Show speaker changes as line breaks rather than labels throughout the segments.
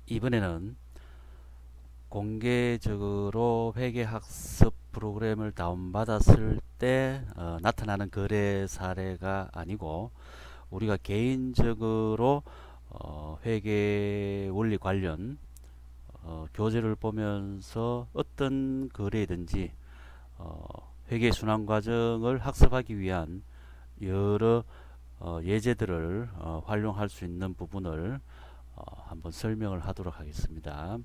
이번에는 공개적으로 회계학습 프로그램을 다운받았을 때 나타나는 거래 사례가 아니고 우리가 개인적으로 회계 원리 관련 교재를 보면서 어떤 거래든지 회계 순환 과정을 학습하기 위한 여러 예제들을 활용할 수 있는 부분을 한번 설명을 하도록 하겠습니다.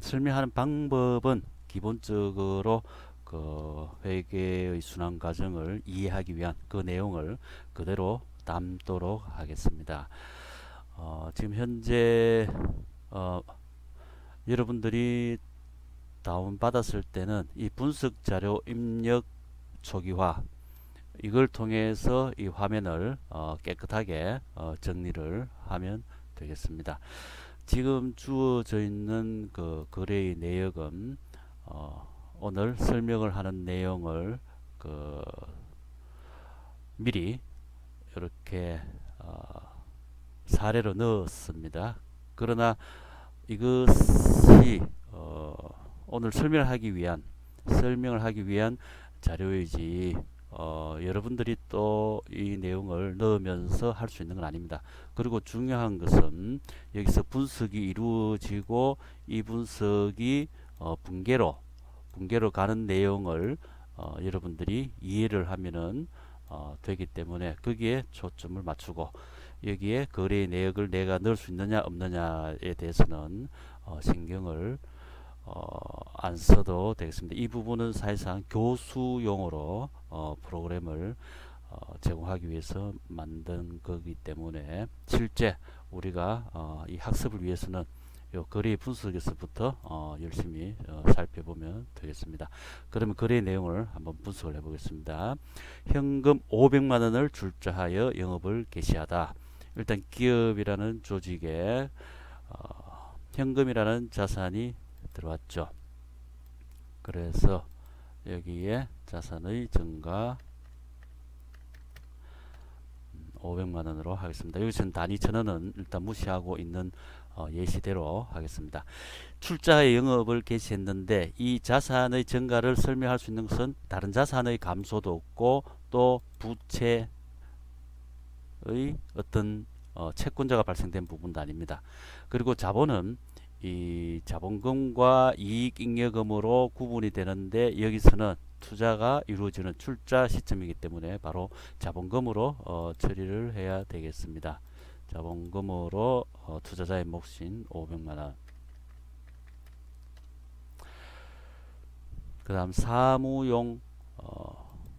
설명하는 방법은 기본적으로 그 회계의 순환 과정을 이해하기 위한 그 내용을 그대로 담도록 하겠습니다. 지금 현재 여러분들이 다운받았을 때는 이 분석 자료 입력 초기화 이걸 통해서 이 화면을 깨끗하게 정리를 하면 되겠습니다. 지금 주어져 있는 그 거래의 내역은 오늘 설명을 하는 내용을 미리 이렇게 사례로 넣었습니다. 그러나 이것이 오늘 설명을 하기 위한 자료이지 여러분들이 또 이 내용을 넣으면서 할 수 있는 건 아닙니다. 그리고 중요한 것은 여기서 분석이 이루어지고 이 분석이 분계로 가는 내용을 여러분들이 이해를 하면은 되기 때문에 거기에 초점을 맞추고 여기에 거래의 내역을 내가 넣을 수 있느냐 없느냐에 대해서는 신경을 안 써도 되겠습니다. 이 부분은 사실상 교수용으로 프로그램을 제공하기 위해서 만든 거기 때문에 실제 우리가 이 학습을 위해서는 요 거래 분석에서부터 열심히 살펴보면 되겠습니다. 그러면 거래 내용을 한번 분석을 해보겠습니다. 현금 500만 원을 출자하여 영업을 개시하다. 일단 기업이라는 조직에 현금이라는 자산이 들어왔죠. 그래서 여기에 자산의 증가 500만 원으로 하겠습니다. 여기서는 단위 천원은 일단 무시하고 있는 예시대로 하겠습니다. 출자의 영업을 개시했는데 이 자산의 증가를 설명할 수 있는 것은 다른 자산의 감소도 없고 또 부채의 어떤 채권자가 발생된 부분도 아닙니다. 그리고 자본은 이 자본금과 이익잉여금으로 구분이 되는데 여기서는 투자가 이루어지는 출자 시점이기 때문에 바로 자본금으로 처리를 해야 되겠습니다. 자본금으로 투자자의 몫인 500만원. 그 다음 사무용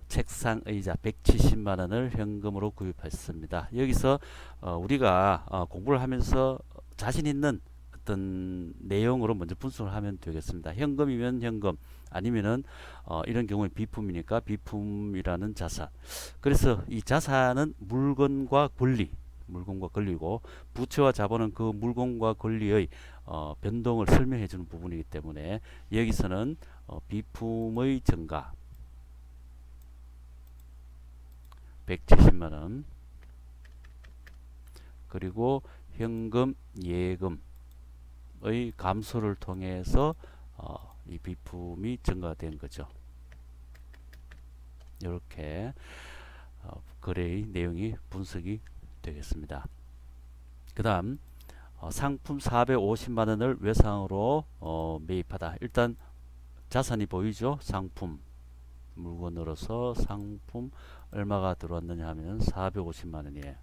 책상 의자 170만원을 현금으로 구입했습니다. 여기서 우리가 공부를 하면서 자신 있는 어떤 내용으로 먼저 분석을 하면 되겠습니다. 현금이면 현금, 아니면은 이런 경우에 비품이니까 비품이라는 자산. 그래서 이 자산은 물건과 권리고 부채와 자본은 그 물건과 권리의 변동을 설명해 주는 부분이기 때문에 여기서는 비품의 증가 170만원, 그리고 현금 예금의 감소를 통해서 이 비품이 증가된 거죠. 이렇게 거래의 내용이 분석이 되겠습니다. 그 다음 상품 450만원을 외상으로 매입하다. 일단 자산이 보이죠. 상품 물건으로서 상품 얼마가 들어왔느냐 하면 450만원이에요.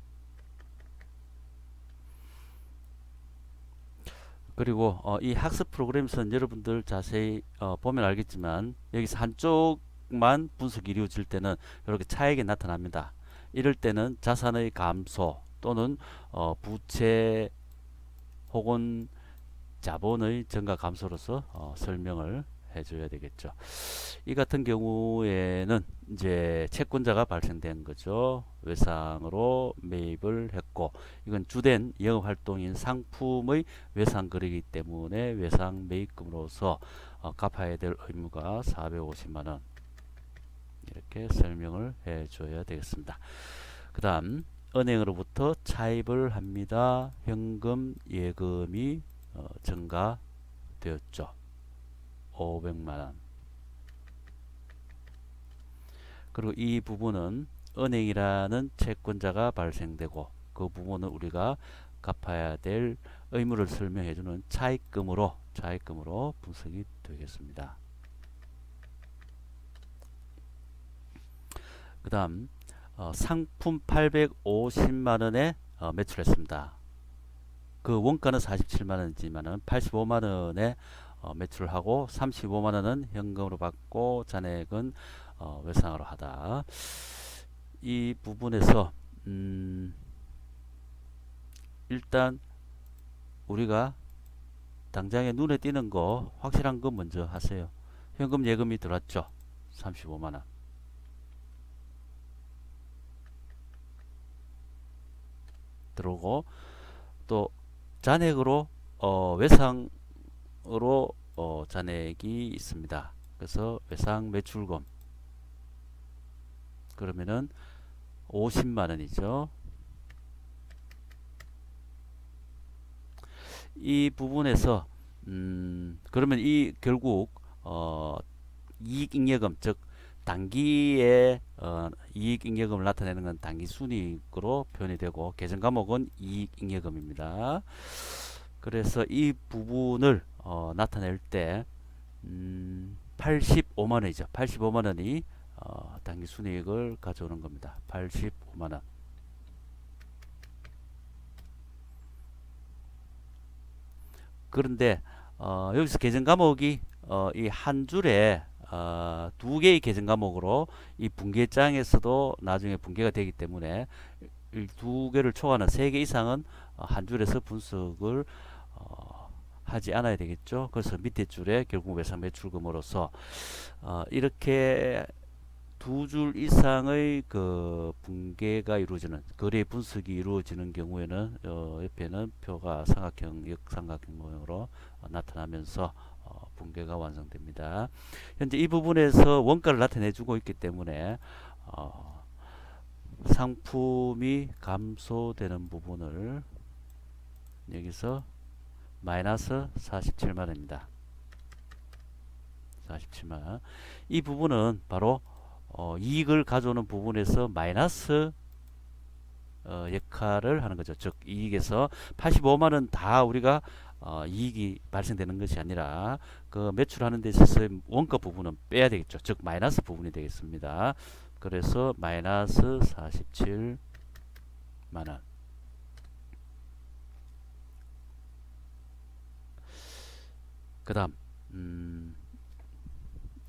그리고 이 학습 프로그램에서는 여러분들 자세히 보면 알겠지만 여기서 한쪽만 분석이 이루어질 때는 이렇게 차익이 나타납니다. 이럴 때는 자산의 감소 또는 부채 혹은 자본의 증가 감소로서 설명을 해줘야 되겠죠. 이 같은 경우에는 이제 채권자가 발생된 거죠. 외상으로 매입을 했고 이건 주된 영업활동인 상품의 외상 거래이기 때문에 외상 매입금으로서 갚아야 될 의무가 450만원 이렇게 설명을 해줘야 되겠습니다. 그 다음 은행으로부터 차입을 합니다. 현금 예금이 증가되었죠. 500만원. 그리고 이 부분은 은행이라는 채권자가 발생되고 그 부분은 우리가 갚아야 될 의무를 설명해주는 차입금으로 분석이 되겠습니다. 그 다음 상품 850만원에 매출했습니다. 그 원가는 47만원이지만 85만원에 매출을 하고 35만원은 현금으로 받고 잔액은 외상으로 하다. 이 부분에서 일단 우리가 당장에 눈에 띄는 거 확실한 거 먼저 하세요. 현금 예금이 들어왔죠. 35만원. 들어오고 또 잔액으로 외상으로 잔액이 있습니다. 그래서 외상 매출금 그러면은 50만원이죠. 이 부분에서 그러면 이 결국 이익잉여금 즉 단기에 이익잉여금을 나타내는 건 단기순이익으로 표현이 되고 계정과목은 이익잉여금입니다. 그래서 이 부분을 나타낼 때 85만원이죠. 85만원이 단기순이익을 가져오는 겁니다. 85만원. 그런데 여기서 계정 과목이 이 한 줄에 두 개의 계정 과목으로 이 분계장에서도 나중에 분계가 되기 때문에 이 두 개를 초과하는 세 개 이상은 한 줄에서 분석을 하지 않아야 되겠죠. 그래서 밑에 줄에 결국 외상 매출금으로서 이렇게 두 줄 이상의 그 분계가 이루어지는 거래 분석이 이루어지는 경우에는 옆에는 표가 삼각형 역삼각형 모양으로 나타나면서 분계가 완성됩니다. 현재 이 부분에서 원가를 나타내 주고 있기 때문에 상품이 감소되는 부분을 여기서 마이너스 47만원입니다. 47만원. 이 부분은 바로 이익을 가져오는 부분에서 마이너스 역할을 하는 거죠. 즉 이익에서 85만원 다 우리가 이익이 발생되는 것이 아니라 그 매출하는 데 있어서 원가 부분은 빼야 되겠죠. 즉 마이너스 부분이 되겠습니다. 그래서 마이너스 47만원. 그 다음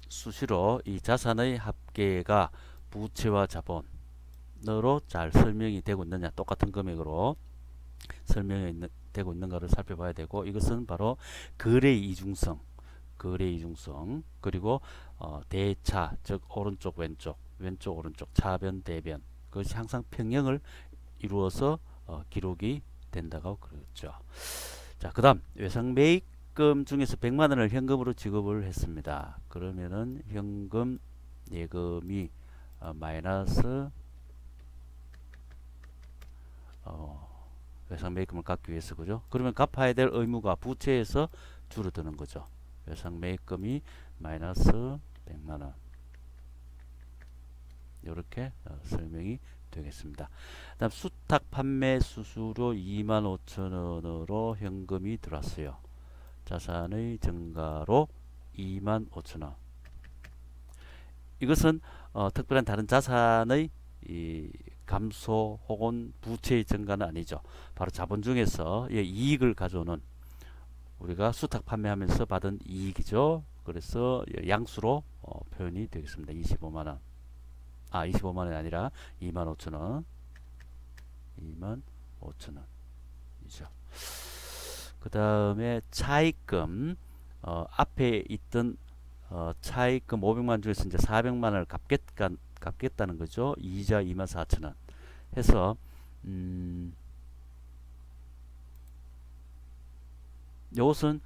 수시로 이 자산의 합계가 부채와 자본으로 잘 설명이 되고 있느냐, 똑같은 금액으로 설명이 되고 있는가를 살펴봐야 되고, 이것은 바로 거래 이중성 그리고 대차 즉 오른쪽 왼쪽 오른쪽 차변 대변, 그것이 항상 평형을 이루어서 기록이 된다고 그러죠. 자, 그 다음 외상 매입금 중에서 100만원을 현금으로 지급을 했습니다. 그러면은 현금 예금이 마이너스 외상 매입금을 갚기 위해서, 그죠? 그러면 갚아야 될 의무가 부채에서 줄어드는 거죠. 외상 매입금이 마이너스 100만원. 이렇게 설명이 되겠습니다. 다음 수탁 판매 수수료 25,000원으로 현금이 들어왔어요. 자산의 증가로 25,000원. 이것은 특별한 다른 자산의 감소 혹은 부채의 증가는 아니죠. 바로 자본 중에서 이익을 가져오는, 우리가 수탁 판매하면서 받은 이익이죠. 그래서 양수로 표현이 되겠습니다. 25만원. 25만원이 아니라 25,000원. 25,000원이죠. 그 다음에 차입금, 앞에 있던 차입금 500만원 중에서 이제 400만원을 갚겠다는 거죠. 이자 24,000원 해서 이것은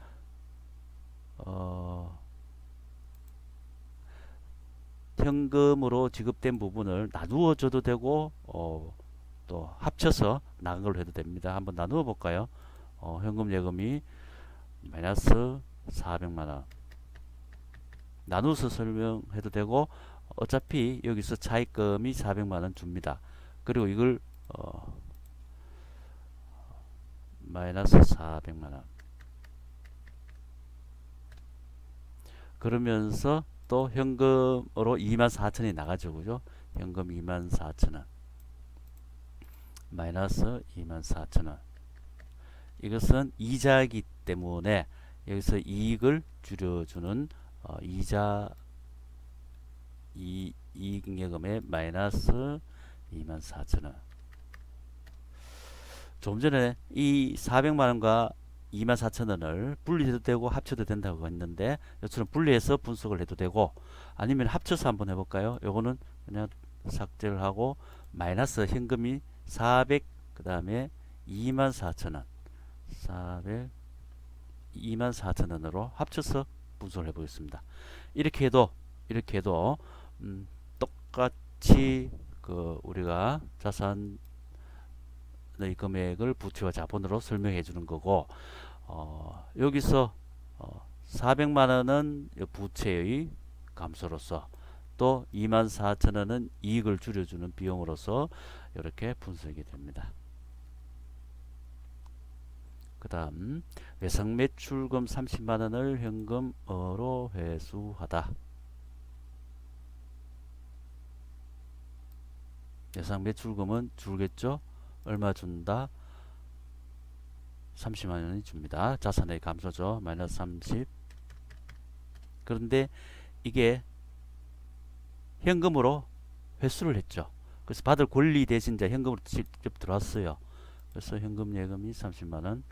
현금으로 지급된 부분을 나누어 줘도 되고 또 합쳐서 나간 걸로 해도 됩니다. 한번 나누어 볼까요? 현금 예금이 마이너스 400만원 나누어서 설명해도 되고, 어차피 여기서 차입금이 400만원 줍니다. 그리고 이걸 마이너스 400만원 그러면서 또 현금으로 24,000이 나가죠. 그죠? 현금 24,000원 마이너스 24,000원 이것은 이자이기 때문에 여기서 이익을 줄여주는 이익예금의 마이너스 24,000원. 좀 전에 이 400만원과 24,000원을 분리해도 되고 합쳐도 된다고 했는데, 이처럼 분리해서 분석을 해도 되고, 아니면 합쳐서 한번 해볼까요? 요거는 그냥 삭제를 하고 마이너스 현금이 400, 그 다음에 24,000원 400 24,000원으로 합쳐서 분석을 해보겠습니다. 이렇게 해도 똑같이 우리가 자산의 금액을 부채와 자본으로 설명해 주는 거고, 여기서 400만원은 부채의 감소로서, 또 24,000원은 이익을 줄여주는 비용으로서 이렇게 분석이 됩니다. 그 다음 외상 매출금 30만원을 현금으로 회수하다. 예상 매출금은 줄겠죠. 얼마 준다? 30만원이 줍니다. 자산의 감소죠. 마이너스 30. 그런데 이게 현금으로 회수를 했죠. 그래서 받을 권리 대신 이제 현금으로 직접 들어왔어요. 그래서 현금 예금이 30만원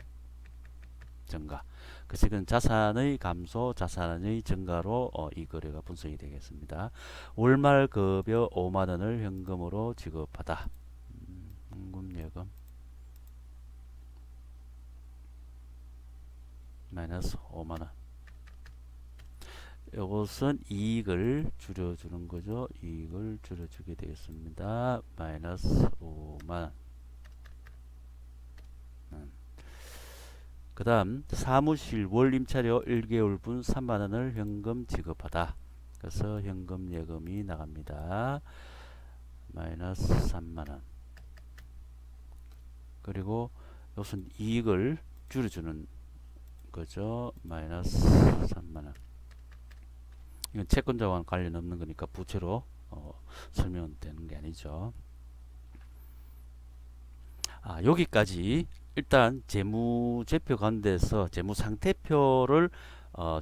증가. 그래서 이건 자산의 감소, 자산의 증가로 이 거래가 분석이 되겠습니다. 월말 급여 5만원을 현금으로 지급하다. 현금 예금 마이너스 5만원. 이것은 이익을 줄여주는 거죠. 이익을 줄여주게 되겠습니다. 마이너스 5만원. 그 다음 사무실 월 임차료 1개월분 3만원을 현금 지급하다. 그래서 현금 예금이 나갑니다. 마이너스 3만원. 그리고 이것은 이익을 줄여주는 거죠. 마이너스 3만원. 이건 채권자와는 관련 없는 거니까 부채로 설명되는 게 아니죠. 여기까지 일단 재무제표 가운데서 재무상태표를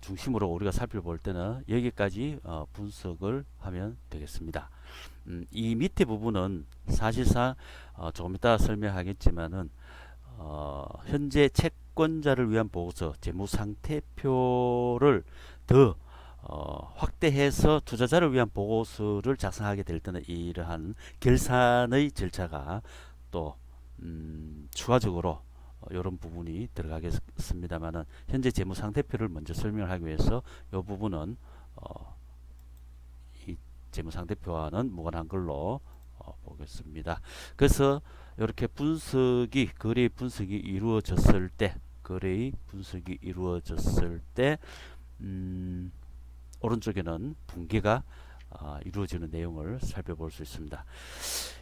중심으로 우리가 살펴볼 때는 여기까지 분석을 하면 되겠습니다. 이 밑에 부분은 사실상 조금 이따 설명하겠지만은 현재 채권자를 위한 보고서 재무상태표를 더 확대해서 투자자를 위한 보고서를 작성하게 될 때는 이러한 결산의 절차가 또 추가적으로 이런 부분이 들어가겠습니다만은, 현재 재무상태표를 먼저 설명을 하기 위해서 이 부분은 이 재무상태표와는 무관한 걸로 보겠습니다. 그래서 이렇게 거래의 분석이 이루어졌을 때 오른쪽에는 붕괴가 이루어지는 내용을 살펴볼 수 있습니다.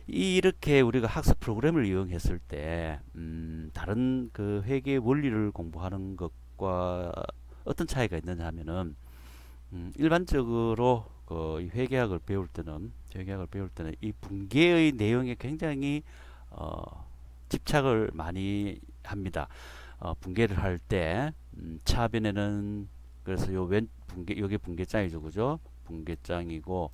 이렇게 우리가 학습 프로그램을 이용했을 때 다른 그 회계 원리를 공부하는 것과 어떤 차이가 있느냐 하면은, 일반적으로 이 회계학을 배울 때는 이 붕괴의 내용에 굉장히 집착을 많이 합니다. 붕괴를 할 때 차변에는, 그래서 요게 붕괴장이죠, 그죠? 붕괴장이고,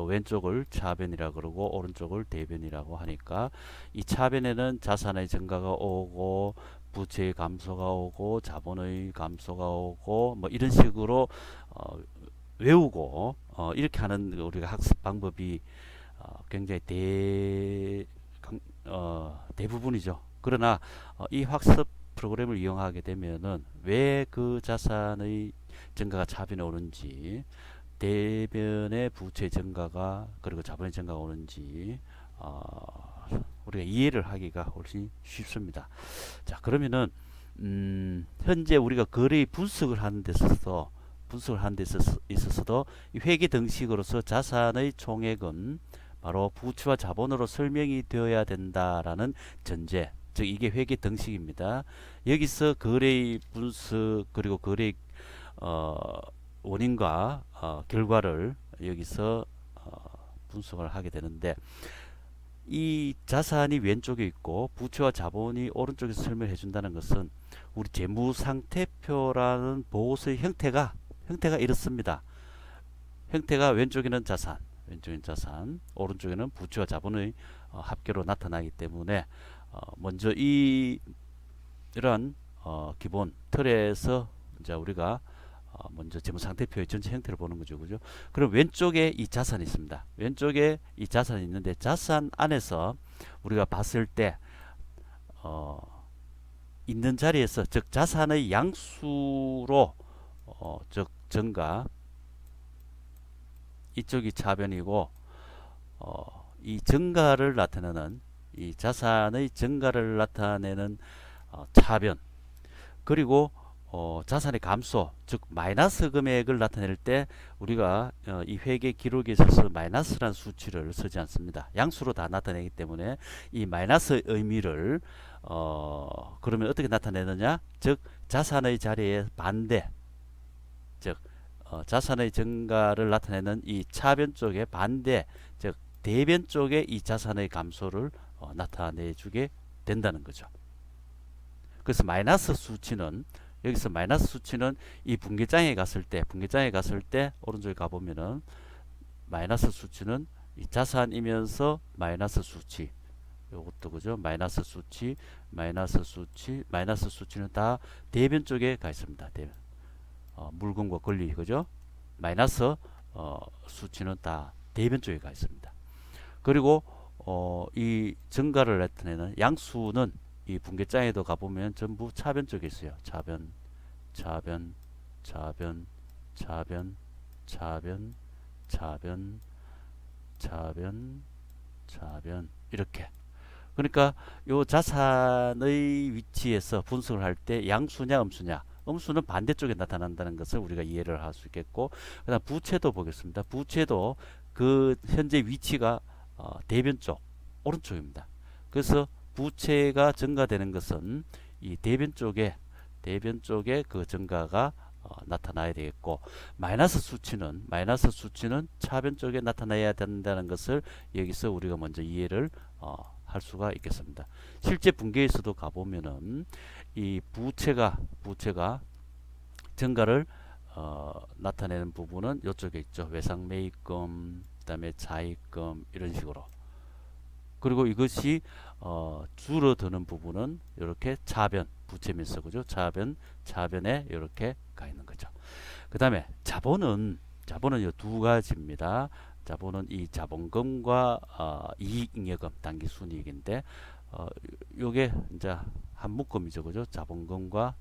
왼쪽을 차변이라 그러고 오른쪽을 대변이라고 하니까, 이 차변에는 자산의 증가가 오고 부채의 감소가 오고 자본의 감소가 오고 뭐 이런 식으로 외우고 이렇게 하는 우리가 학습 방법이 굉장히 대부분이죠. 그러나 이 학습 프로그램을 이용하게 되면은 왜 그 자산의 증가가 차변에 오는지, 대변의 부채 증가가 그리고 자본의 증가가 오는지 우리가 이해를 하기가 훨씬 쉽습니다. 자, 그러면은 현재 우리가 거래 분석을 하는 데 있어서도 이 회계 등식으로서 자산의 총액은 바로 부채와 자본으로 설명이 되어야 된다라는 전제, 즉 이게 회계 등식입니다. 여기서 거래의 분석 그리고 거래 어, 원인과 결과를 여기서 분석을 하게 되는데, 이 자산이 왼쪽에 있고 부채와 자본이 오른쪽에서 설명해 준다는 것은 우리 재무상태표라는 보고서의 형태가 이렇습니다. 형태가 왼쪽에는 자산, 오른쪽에는 부채와 자본의 합계로 나타나기 때문에 먼저 이런 기본 틀에서 이제 우리가 먼저 재무상태표의 전체 형태를 보는 거죠. 그죠? 그럼 왼쪽에 이 자산이 있습니다. 왼쪽에 이 자산이 있는데, 자산 안에서 우리가 봤을 때 있는 자리에서, 즉 자산의 양수로 즉 증가, 이쪽이 차변이고 이 증가를 나타내는, 이 자산의 증가를 나타내는 차변, 그리고 자산의 감소, 즉 마이너스 금액을 나타낼 때 우리가 이 회계 기록에 있어서 마이너스란 수치를 쓰지 않습니다. 양수로 다 나타내기 때문에 이 마이너스 의미를 그러면 어떻게 나타내느냐, 즉 자산의 자리에 반대, 즉 자산의 증가를 나타내는 이 차변 쪽에 반대, 즉 대변 쪽에 이 자산의 감소를 나타내주게 된다는 거죠. 그래서 마이너스 수치는, 여기서 마이너스 수치는 이 분기장에 갔을 때 오른쪽에 가보면은 마이너스 수치는 이 자산이면서 마이너스 수치, 요것도 그죠? 마이너스 수치는 다 대변 쪽에 가 있습니다. 대변. 물건과 권리, 그죠? 마이너스 수치는 다 대변 쪽에 가 있습니다. 그리고 이 증가를 나타내는 양수는 이 분계장에도 가보면 전부 차변 쪽에 있어요. 차변, 이렇게. 그러니까 요 자산의 위치에서 분석을 할 때 양수냐 음수냐, 음수는 반대쪽에 나타난다는 것을 우리가 이해를 할 수 있겠고, 그다음 부채도 보겠습니다. 부채도 그 현재 위치가 대변 쪽, 오른쪽입니다. 그래서 부채가 증가되는 것은 이 대변 쪽에 그 증가가 나타나야 되겠고, 마이너스 수치는 차변 쪽에 나타나야 된다는 것을 여기서 우리가 먼저 이해를 할 수가 있겠습니다. 실제 분계에서도 가보면은 이 부채가 증가를 나타내는 부분은 이쪽에 있죠. 외상매입금, 그다음에 자익금, 이런 식으로. 그리고 이것이 줄어드는 부분은 이렇게 차변, 부채면서, 그죠? 차변에 이렇게 가 있는 거죠. 그 다음에 자본은 이 두 가지입니다. 자본은 이 자본금과 이익잉여금, 당기순이익인데 요게 이제 한 묶음이죠. 그죠? 자본금과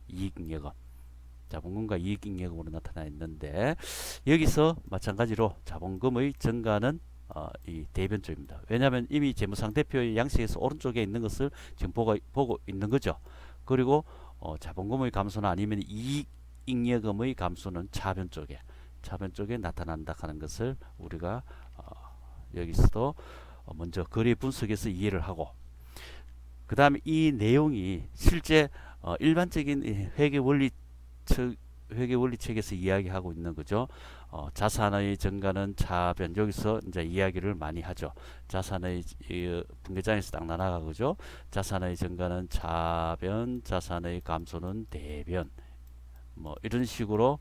이익잉여금으로 나타나 있는데, 여기서 마찬가지로 자본금의 증가는 이 대변 쪽입니다. 왜냐하면 이미 재무상태표의 양식에서 오른쪽에 있는 것을 지금 보고 있는 거죠. 그리고 자본금의 감소나 아니면 이익잉여금의 감소는 차변 쪽에 나타난다 하는 것을 우리가 여기서도 먼저 거래 분석에서 이해를 하고, 그 다음에 이 내용이 실제 일반적인 회계 원리책에서 이야기하고 있는 거죠. 자산의 증가는 차변, 여기서 이제 이야기를 많이 하죠. 자산의 분계장에서 딱 나눠가, 그죠? 자산의 증가는 차변, 자산의 감소는 대변, 뭐 이런 식으로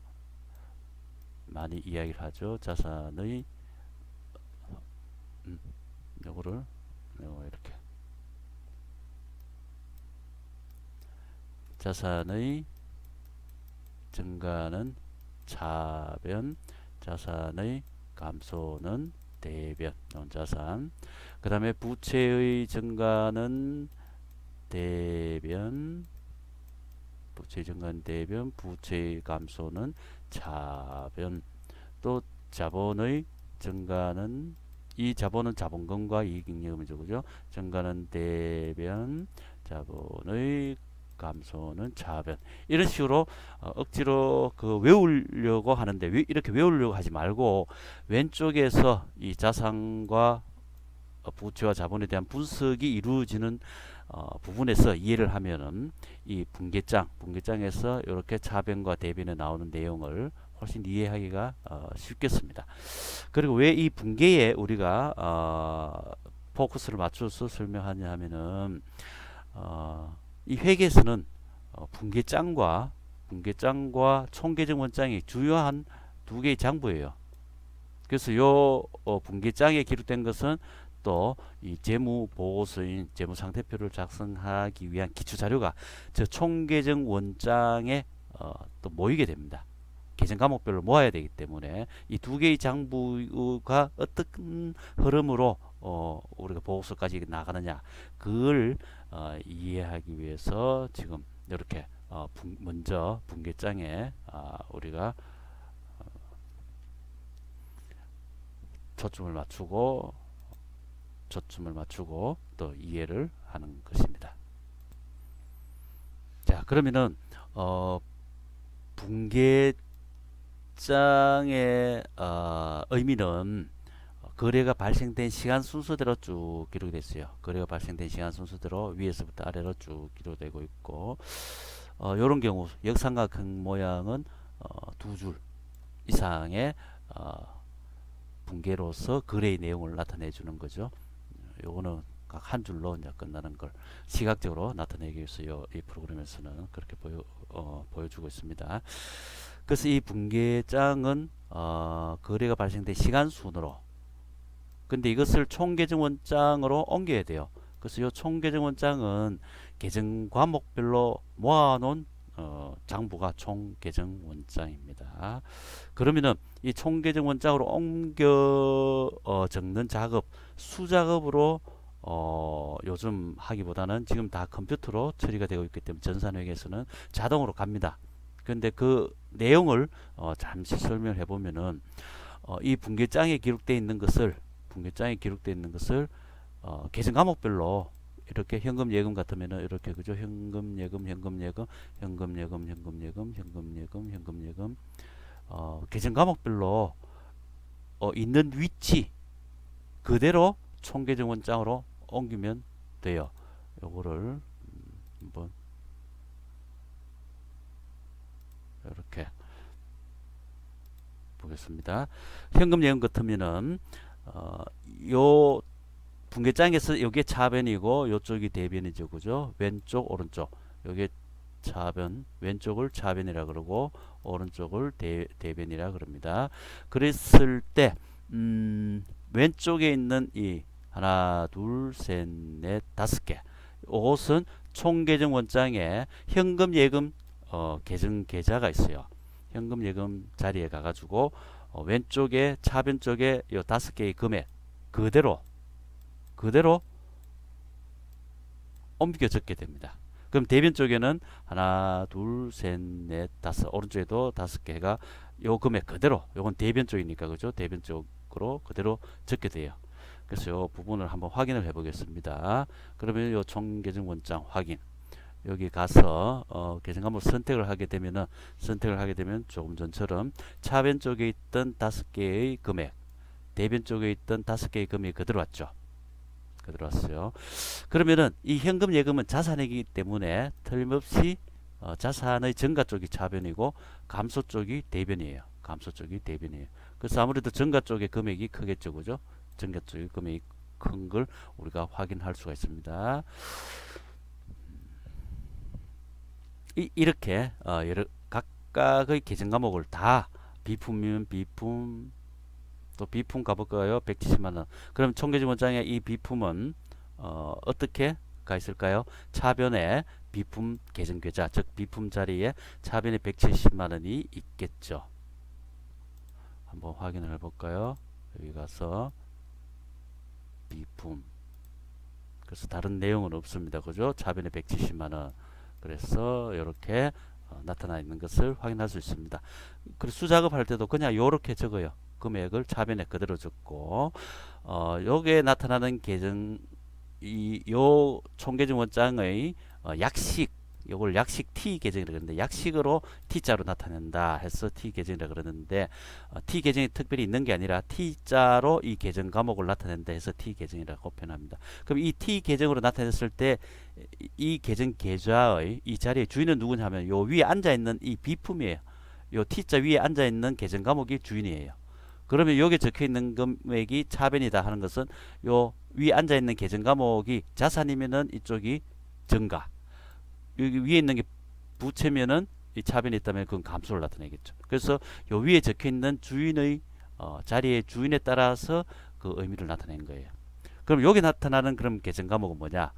많이 이야기를 하죠. 자산의 요거를 이렇게 자산의 증가는 차변, 자산의 감소는 대변, 자산. 그 다음에 부채의 증가는 대변, 부채의 감소는 차변. 또 자본의 증가는 이 자본은 자본금과 이익잉여금이죠. 그죠? 증가는 대변, 자본의 감소는 차변. 이런 식으로 억지로 그 외우려고 하는데 이렇게 외우려고 하지 말고 왼쪽에서 이 자산과 부채와 자본에 대한 분석이 이루어지는 부분에서 이해를 하면은 이 분계장에서 이렇게 차변과 대변에 나오는 내용을 훨씬 이해하기가 쉽겠습니다. 그리고 왜 이 분계에 우리가 포커스를 맞춰서 설명하냐 하면은 이 회계에서는 분계장과 총계정 원장이 주요한 두 개의 장부예요. 그래서 요 분계장에 기록된 것은 또 이 재무보고서인 재무상태표를 작성하기 위한 기초자료가 저 총계정 원장에 또 모이게 됩니다. 계정 과목별로 모아야 되기 때문에 이 두 개의 장부가 어떤 흐름으로 우리가 보고서까지 나가느냐 그걸 이해하기 위해서 지금 이렇게 먼저 분계장에 우리가 초점을 맞추고 또 이해를 하는 것입니다. 자, 그러면은 분계장의 의미는 거래가 발생된 시간 순서대로 쭉 기록이 됐어요. 거래가 발생된 시간 순서대로 위에서부터 아래로 쭉 기록되고 있고, 이런 경우 역삼각형 모양은 두 줄 이상의 분계로서 거래의 내용을 나타내 주는 거죠. 요거는 각 한 줄로 이제 끝나는 걸 시각적으로 나타내기 위해서 이 프로그램에서는 그렇게 보여주고 있습니다. 그래서 이 분계장은 거래가 발생된 시간 순으로, 근데 이것을 총계정 원장으로 옮겨야 돼요. 그래서 이 총계정 원장은 계정 과목별로 모아놓은 장부가 총계정 원장입니다. 그러면은 이 총계정 원장으로 옮겨 적는 작업, 수작업으로 요즘 하기보다는 지금 다 컴퓨터로 처리가 되고 있기 때문에 전산회계에서는 자동으로 갑니다. 그런데 그 내용을 잠시 설명해 보면은 이 분계장에 기록되어 있는 것을 계정 과목별로 이렇게 현금 예금 같으면은 이렇게 그죠? 현금 예금 계정 과목별로 있는 위치 그대로 총계정 원장으로 옮기면 돼요. 요거를 한번 이렇게 보겠습니다. 현금 예금 같으면은 요 분계장에서 여기에 차변이고 요쪽이 대변이죠. 그죠? 왼쪽 오른쪽 여기에 차변, 왼쪽을 차변이라 그러고 오른쪽을 대변이라 그럽니다. 그랬을 때 왼쪽에 있는 이 하나 둘 셋 넷 다섯 개 이것은 총계정 원장에 현금 예금 계정 계좌가 있어요. 현금 예금 자리에 가가지고 왼쪽에 차변 쪽에 요 다섯 개의 금액 그대로 옮겨 적게 됩니다. 그럼 대변 쪽에는 하나 둘 셋 넷 다섯 오른쪽에도 다섯 개가 요 금액 그대로 요건 대변 쪽이니까 그죠? 대변 쪽으로 그대로 적게 돼요. 그래서 요 부분을 한번 확인을 해 보겠습니다. 그러면 요 총계정 원장 확인 여기 가서 계정 과목 선택을 하게 되면 조금 전처럼 차변 쪽에 있던 다섯 개의 금액 대변 쪽에 있던 다섯 개의 금액이 그대로 왔죠. 그대로 왔어요. 그러면은 이 현금 예금은 자산이기 때문에 틀림없이 자산의 증가 쪽이 차변이고 감소 쪽이 대변이에요. 그래서 아무래도 증가 쪽의 금액이 크겠죠. 그죠? 증가 쪽의 금액이 큰 걸 우리가 확인할 수가 있습니다. 이렇게 여러 각각의 계정 과목을 다 비품이면 비품 또 비품 가볼까요? 170만원. 그럼 총계정 원장에 이 비품은 어떻게 가 있을까요? 차변에 비품 계정 계좌, 즉 비품 자리에 차변에 170만원이 있겠죠. 한번 확인을 해볼까요? 여기 가서 비품. 그래서 다른 내용은 없습니다. 그죠? 차변에 170만원. 그래서 이렇게 나타나 있는 것을 확인할 수 있습니다. 그리고 수작업 할 때도 그냥 이렇게 적어요. 금액을 차변에 그대로 적고 요게 나타나는 계정 요 총계정 원장의 약식 요걸 약식 T 계정이라 그러는데 약식으로 T자로 나타낸다 해서 T 계정이라 그러는데 T 계정이 특별히 있는 게 아니라 T자로 이 계정 과목을 나타낸다 해서 T 계정이라고 표현합니다. 그럼 이 T 계정으로 나타냈을 때 이 계정 계좌의 이 자리의 주인은 누구냐 하면 요 위에 앉아 있는 이 비품이에요. 요 T자 위에 앉아 있는 계정 과목이 주인이에요. 그러면 여기 적혀 있는 금액이 차변이다 하는 것은 요 위에 앉아 있는 계정 과목이 자산이면은 이쪽이 증가, 여기 위에 있는 게 부채면은 이 차변이 있다면 그건 감소를 나타내겠죠. 그래서 요 위에 적혀 있는 주인의 자리의 주인에 따라서 그 의미를 나타낸 거예요. 그럼 여기 나타나는 그럼 계정 과목은 뭐냐?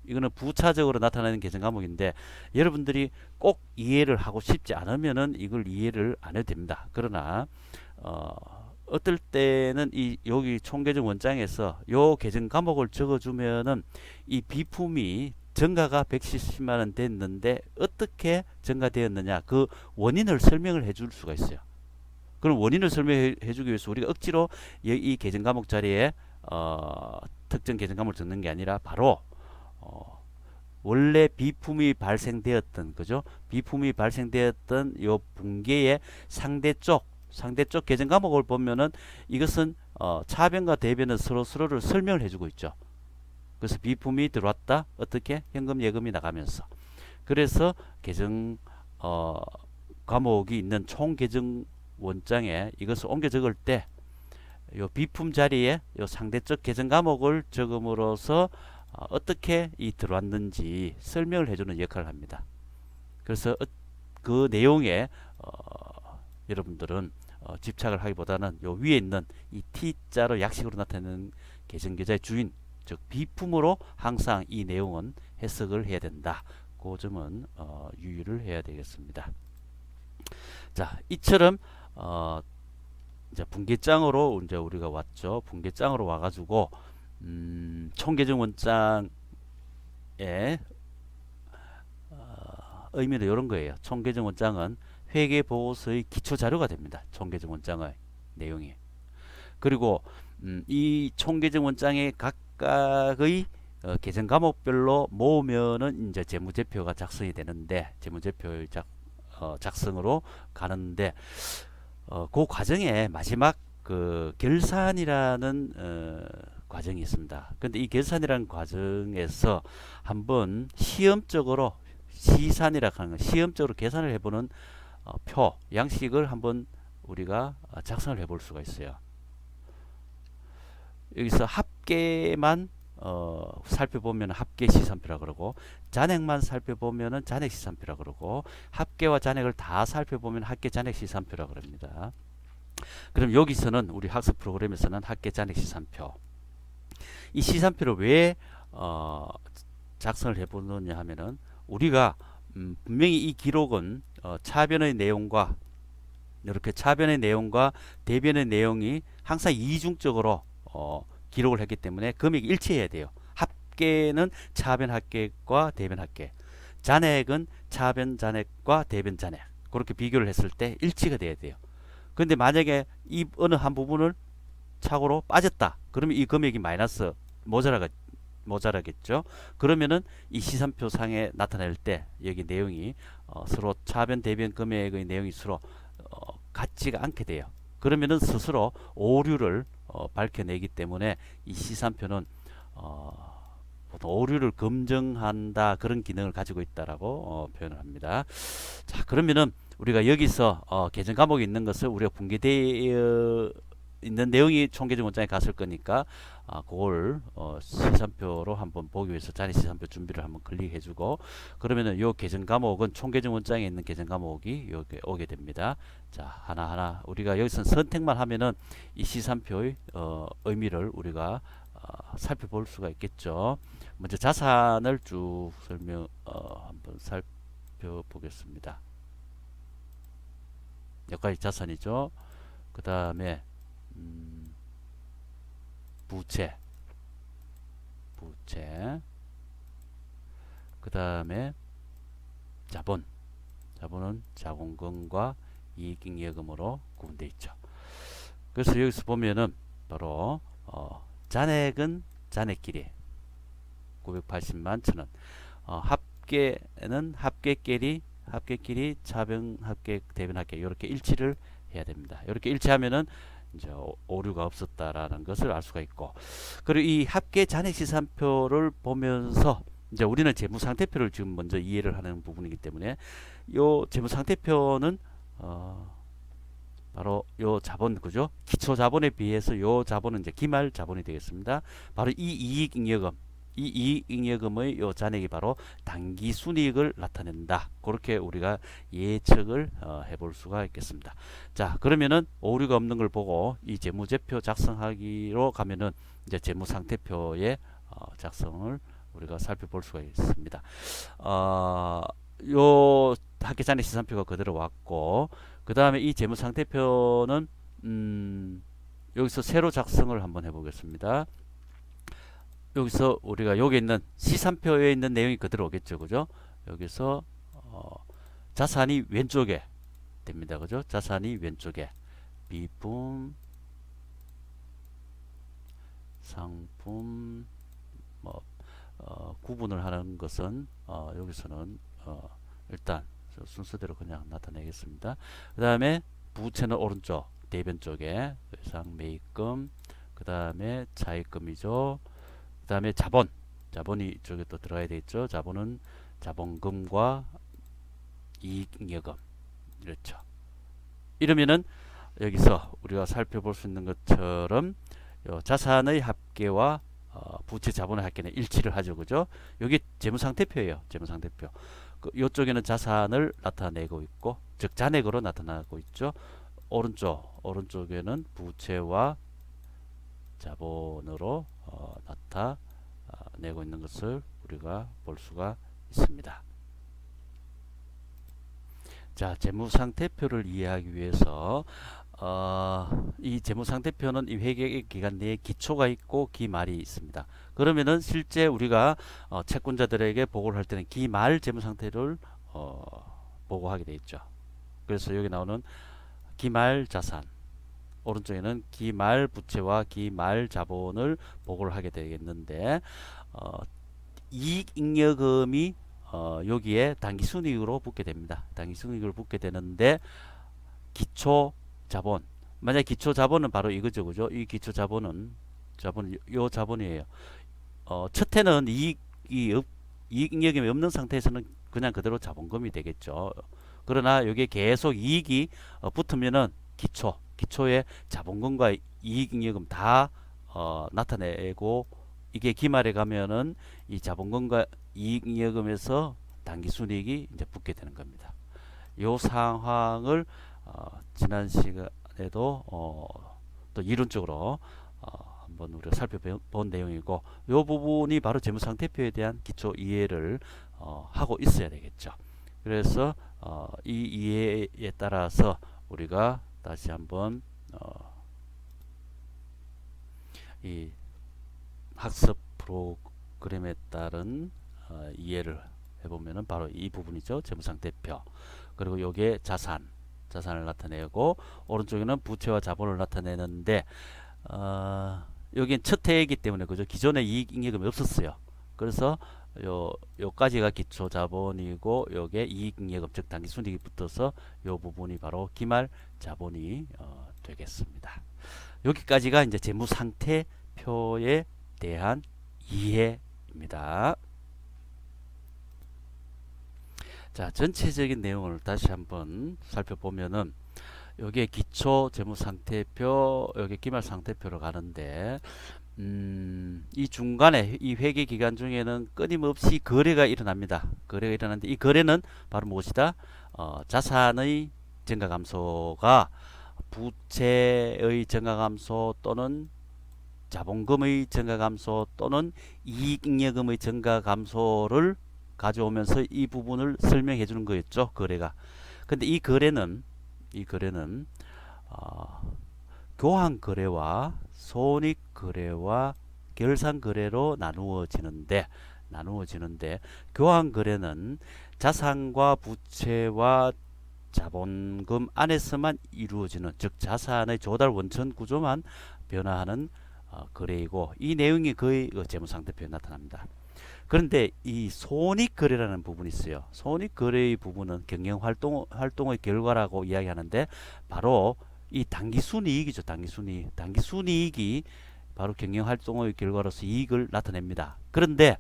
이거는 부차적으로 나타나는 계정 과목인데 여러분들이 꼭 이해를 하고 싶지 않으면은 이걸 이해를 안 해도 됩니다. 그러나 어떨 때는 이 여기 총계정 원장에서 요 계정 과목을 적어주면은 이 비품이 증가가 170만 원 됐는데 어떻게 증가되었느냐 그 원인을 설명을 해줄 수가 있어요. 그럼 원인을 설명해 주기 위해서 우리가 억지로 이 계정 과목 자리에 특정 계정 과목을 적는 게 아니라 바로 원래 비품이 발생되었던 그죠? 비품이 발생되었던 요 분계의 상대쪽 계정 과목을 보면은 이것은 차변과 대변은 서로를 설명을 해주고 있죠. 그래서 비품이 들어왔다. 어떻게? 현금 예금이 나가면서. 그래서 계정 과목이 있는 총 계정 원장에 이것을 옮겨 적을 때 요 비품 자리에 요 상대적 계정 과목을 적음으로써 어떻게 이 들어왔는지 설명을 해주는 역할을 합니다. 그래서 그 내용에 여러분들은 집착을 하기보다는 요 위에 있는 이 T자로 약식으로 나타내는 계정계좌의 주인 즉 비품으로 항상 이 내용은 해석을 해야 된다. 그 점은 유의를 해야 되겠습니다. 자, 이처럼 이제 분계장으로 이제 우리가 왔죠. 분계장으로 와가지고 총계정 원장의 의미는 이런 거예요. 총계정 원장은 회계보고서의 기초 자료가 됩니다. 총계정 원장의 내용이. 그리고 이 총계정 원장의 각각의 계정 과목별로 모으면은 이제 재무제표가 작성이 되는데 재무제표의 작성으로 가는데 그 과정에 마지막 그 결산이라는 과정이 있습니다. 근데 이 결산이라는 과정에서 한번 시험적으로 시산이라고 하는 시험적으로 계산을 해보는 표 양식을 한번 우리가 작성을 해볼 수가 있어요. 여기서 합계만 살펴보면 합계 시산표라 그러고 잔액만 살펴보면 잔액 시산표라 그러고 합계와 잔액을 다 살펴보면 합계 잔액 시산표라 그럽니다. 그럼 여기서는 우리 학습 프로그램에서는 합계 잔액 시산표 이 시산표를 왜 작성을 해보느냐 하면은 우리가 분명히 이 기록은 차변의 내용과 이렇게 차변의 내용과 대변의 내용이 항상 이중적으로 기록을 했기 때문에 금액이 일치해야 돼요. 합계는 차변 합계과 대변 합계, 잔액은 차변 잔액과 대변 잔액 그렇게 비교를 했을 때 일치가 돼야 돼요. 근데 만약에 이 어느 한 부분을 착오로 빠졌다. 그러면 이 금액이 마이너스 모자라겠죠. 그러면은 이 시산표 상에 나타낼 때 여기 내용이 서로 차변 대변 금액의 내용이 서로 같지가 않게 돼요. 그러면은 스스로 오류를 밝혀내기 때문에 이 시산표는 보통 오류를 검증한다 그런 기능을 가지고 있다라고 표현을 합니다. 자, 그러면은 우리가 여기서 계정 과목이 있는 것을 우리가 분계되어 있는 내용이 총계정 원장에 갔을 거니까 그걸 시산표로 한번 보기 위해서 자리 시산표 준비를 한번 클릭해주고 그러면은 요 계정 과목은 총계정 원장에 있는 계정 과목이 여기 오게 됩니다. 자, 하나하나 우리가 여기서 선택만 하면은 이 시산표의 의미를 우리가 살펴볼 수가 있겠죠. 먼저 자산을 쭉 한번 살펴보겠습니다. 여기까지 자산이죠. 그 다음에 부채 그 다음에 자본은 자본금과 이익잉여금으로 구분되어 있죠. 그래서 여기서 보면은 바로 잔액은 잔액끼리 980만 천원, 합계는 합계끼리 차변 합계 대변 합계 이렇게 일치를 해야 됩니다. 이렇게 일치하면은 이제 오류가 없었다라는 것을 알 수가 있고, 그리고 이 합계 잔액 시산표를 보면서 이제 우리는 재무상태표를 지금 먼저 이해를 하는 부분이기 때문에 요 재무상태표는 바로 요 자본, 그죠? 기초 자본에 비해서 요 자본은 이제 기말 자본이 되겠습니다. 바로 이 이익잉여금, 이 이익잉여금의 요 잔액이 바로 당기 순이익을 나타낸다. 그렇게 우리가 예측을 해볼 수가 있겠습니다. 자, 그러면은 오류가 없는 걸 보고 이 재무제표 작성하기로 가면은 이제 재무상태표의 작성을 우리가 살펴볼 수가 있습니다. 요 합계잔액 시산표가 그대로 왔고, 그 다음에 이 재무상태표는 여기서 새로 작성을 한번 해보겠습니다. 여기서 우리가 여기 있는 시산표에 있는 내용이 그대로 오겠죠, 그죠? 여기서 자산이 왼쪽에 됩니다, 그죠? 자산이 왼쪽에 미품, 상품, 뭐 구분을 하는 것은 여기서는 일단 순서대로 그냥 나타내겠습니다. 그 다음에 부채는 오른쪽 대변 쪽에 외상 매입금, 그 다음에 차입금이죠. 그 다음에 자본이 이쪽에 또 들어가야 되겠죠. 자본은 자본금과 이익잉여금, 이렇죠. 이러면은 여기서 우리가 살펴볼 수 있는 것처럼 자산의 합계와 부채 자본의 합계는 일치를 하죠, 그죠? 여기 재무상태표예요, 재무상태표. 이쪽에는 자산을 나타내고 있고, 즉 잔액으로 나타나고 있죠. 오른쪽에는 부채와 자본으로 나타내고 있는 것을 우리가 볼 수가 있습니다. 자, 재무상태표를 이해하기 위해서 이 재무상태표는 이 회계 기간 내에 기초가 있고 기말이 있습니다. 그러면은 실제 우리가 채권자들에게 보고를 할 때는 기말 재무상태를 보고하게 되어 있죠. 그래서 여기 나오는 기말 자산, 오른쪽에는 기말 부채와 기말 자본을 보고를 하게 되겠는데, 이익잉여금이 여기에 당기순이익으로 붙게 됩니다. 당기순이익으로 붙게 되는데, 기초 자본, 만약 기초 자본은 바로 이거죠, 그죠? 이 기초 자본은 요 자본이에요. 첫 해는 이익잉여금이 없는 상태에서는 그냥 그대로 자본금이 되겠죠. 그러나 여기에 계속 이익이 붙으면은 기초에 자본금과 이익잉여금 다 나타내고, 이게 기말에 가면은 이 자본금과 이익잉여금에서 당기순이익이 이제 붙게 되는 겁니다. 요 상황을 지난 시간에도 또 이론적으로 한번 우리가 살펴본 내용이고, 요 부분이 바로 재무상태표에 대한 기초 이해를 하고 있어야 되겠죠. 그래서 이 이해에 따라서 우리가 다시 한번 이 학습 프로그램에 따른 이해를 해보면은 바로 이 부분이죠. 재무상태표. 그리고 요게 자산을 나타내고, 오른쪽에는 부채와 자본을 나타내는데, 여긴 첫 해이기 때문에, 그죠? 기존에 이익잉여금이 없었어요. 그래서 요까지가 기초 자본이고, 요게 이익잉여금, 즉 당기순이익이 붙어서 요 부분이 바로 기말 자본이 되겠습니다. 여기까지가 이제 재무상태표에 대한 이해입니다. 자, 전체적인 내용을 다시 한번 살펴보면은, 여기에 기초 재무상태표, 여기 기말상태표로 가는데, 이 중간에 이 회계 기간 중에는 끊임없이 거래가 일어납니다. 거래가 일어나는데, 이 거래는 바로 무엇이다? 자산의 증가 감소가 부채의 증가 감소 또는 자본금의 증가 감소 또는 이익잉여금의 증가 감소를 가져오면서 이 부분을 설명해 주는 거였죠, 거래가. 근데 이 거래는 교환 거래와 손익 거래와 결산 거래로 나누어지는데, 교환 거래는 자산과 부채와 자본금 안에서만 이루어지는, 즉 자산의 조달 원천 구조만 변화하는 거래이고, 이 내용이 거의 재무상태표에 나타납니다. 그런데 이 손익거래라는 부분이 있어요. 손익거래의 부분은 경영활동의 결과라고 이야기하는데, 바로 이 당기순이익이죠. 당기순이익이 바로 경영활동의 결과로서 이익을 나타냅니다. 그런데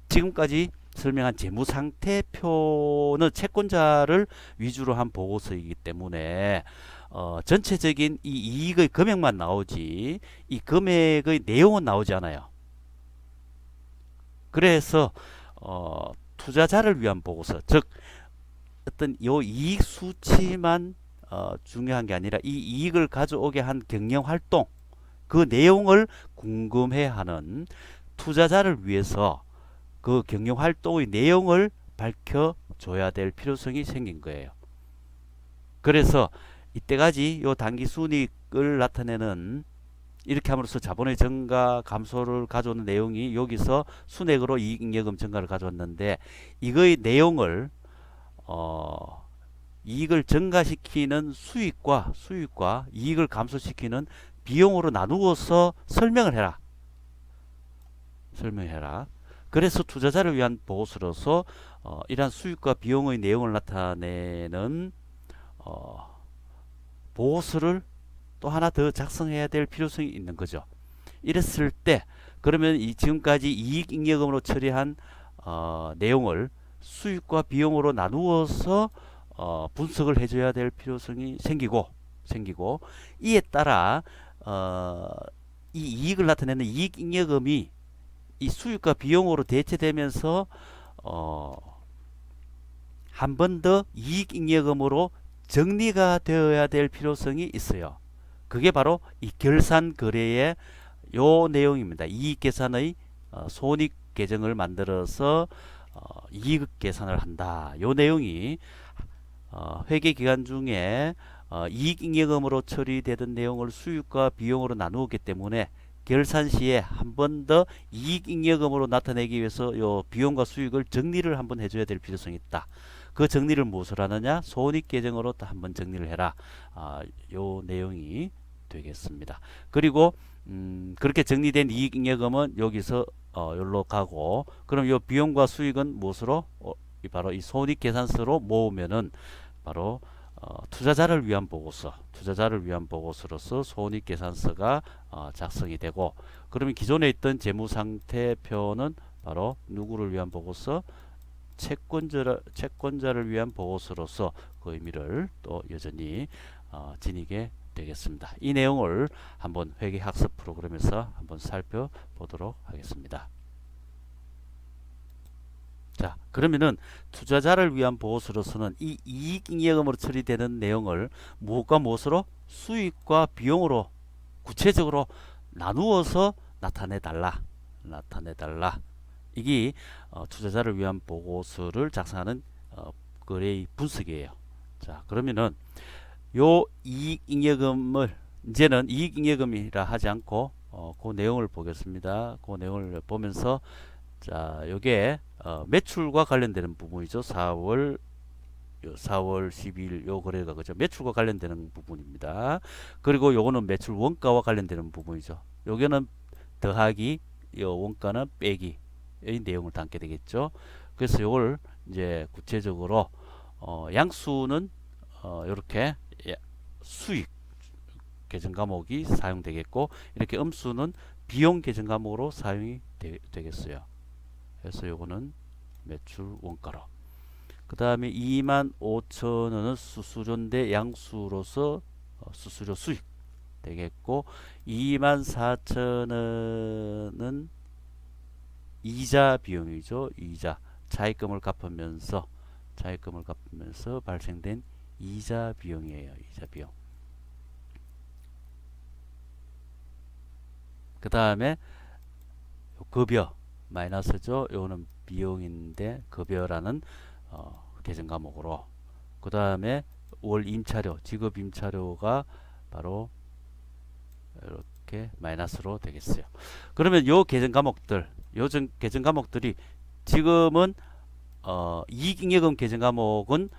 지금까지 설명한 재무상태표는 채권자를 위주로 한 보고서이기 때문에 전체적인 이 이익의 금액만 나오지 이 금액의 내용은 나오지 않아요. 그래서 투자자를 위한 보고서, 즉 어떤 요 이익 수치만 중요한 게 아니라 이 이익을 가져오게 한 경영활동, 그 내용을 궁금해하는 투자자를 위해서 그 경영활동의 내용을 밝혀줘야 될 필요성이 생긴 거예요. 그래서 이때까지 요 당기순이익을 나타내는, 이렇게 함으로써 자본의 증가 감소를 가져오는 내용이 여기서 순액으로 이익잉여금 증가를 가져왔는데, 이거의 내용을 이익을 증가시키는 수익과 이익을 감소시키는 비용으로 나누어서 설명해라. 그래서 투자자를 위한 보고서로서 이러한 수익과 비용의 내용을 나타내는 보고서를 또 하나 더 작성해야 될 필요성이 있는 거죠. 이랬을 때 그러면 이 지금까지 이익잉여금으로 처리한 내용을 수익과 비용으로 나누어서 분석을 해줘야 될 필요성이 생기고 이에 따라 이 이익을 나타내는 이익잉여금이 이 수익과 비용으로 대체되면서 한 번 더 이익잉여금으로 정리가 되어야 될 필요성이 있어요. 그게 바로 이 결산거래의 요 내용입니다. 이익계산의 손익계정을 만들어서 이익 계산을 한다. 요 내용이 회계기간 중에 이익잉여금으로 처리되던 내용을 수익과 비용으로 나누었기 때문에 결산 시에 한 번 더 이익잉여금으로 나타내기 위해서 요 비용과 수익을 정리를 한번 해줘야 될 필요성이 있다. 그 정리를 무엇을 하느냐? 손익계정으로 또 한번 정리를 해라. 요 내용이 되겠습니다. 그리고 그렇게 정리된 이익잉여금은 여기서 여기로 가고, 그럼 요 비용과 수익은 무엇으로? 바로 이 손익계산서로 모으면은 바로 투자자를 위한 보고서로서 손익계산서가 작성이 되고, 그러면 기존에 있던 재무상태표는 바로 누구를 위한 보고서? 채권자를 위한 보고서로서 그 의미를 또 여전히 지니게 되겠습니다. 이 내용을 한번 회계학습 프로그램에서 한번 살펴보도록 하겠습니다. 자, 그러면은 투자자를 위한 보고서로서는 이 이익잉여금으로 처리되는 내용을 무엇과 무엇으로? 수익과 비용으로 구체적으로 나누어서 나타내달라. 이게 투자자를 위한 보고서를 작성하는 거래의 분석이에요. 자, 그러면은 요 이익잉여금을 이제는 이익잉여금이라 하지 않고 그 내용을 보겠습니다. 그 내용을 보면서, 자, 요게 매출과 관련되는 부분이죠. 4월 12일 요 거래가 그죠. 매출과 관련되는 부분입니다. 그리고 요거는 매출 원가와 관련되는 부분이죠. 요게는 더하기 요 원가는 빼기의 내용을 담게 되겠죠. 그래서 요걸 이제 구체적으로 양수는 요렇게 수익 계정 과목이 사용되겠고, 이렇게 음수는 비용 계정 과목으로 사용이 되겠어요. 그래서 요거는 매출 원가로, 그 다음에 25,000원은 수수료인데 양수로서 수수료 수익 되겠고, 24,000원은 이자 비용이죠. 이자 차입금을 갚으면서 발생된 이자 비용이에요. 이자 비용. 그 다음에 급여 마이너스죠. 요거는 비용인데 급여라는 계정 과목으로, 그 다음에 월 임차료, 지급 임차료가 바로 이렇게 마이너스로 되겠어요. 그러면 요 계정 과목들이 지금은 이익잉여금 계정 과목은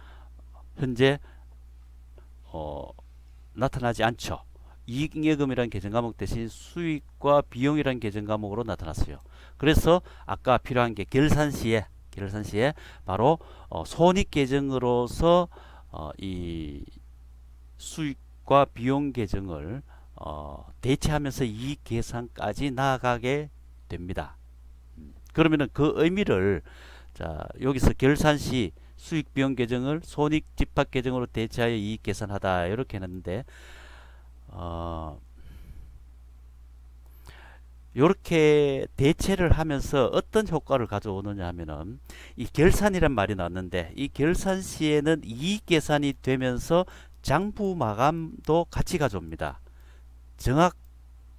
현재 나타나지 않죠. 이익잉여금이라는 계정 과목 대신 수익과 비용이라는 계정 과목으로 나타났어요. 그래서 아까 필요한 게 결산시에 바로 손익 계정으로서 이 수익과 비용 계정을 대체하면서 이익 계산까지 나아가게 됩니다. 그러면은 그 의미를 자 여기서 결산시 수익 비용 계정을 손익 집합 계정으로 대체하여 이익 계산하다 이렇게 했는데 이렇게 대체를 하면서 어떤 효과를 가져오느냐 하면은 이 결산이란 말이 나왔는데 이 결산 시에는 이익 계산이 되면서 장부 마감도 같이 가져옵니다.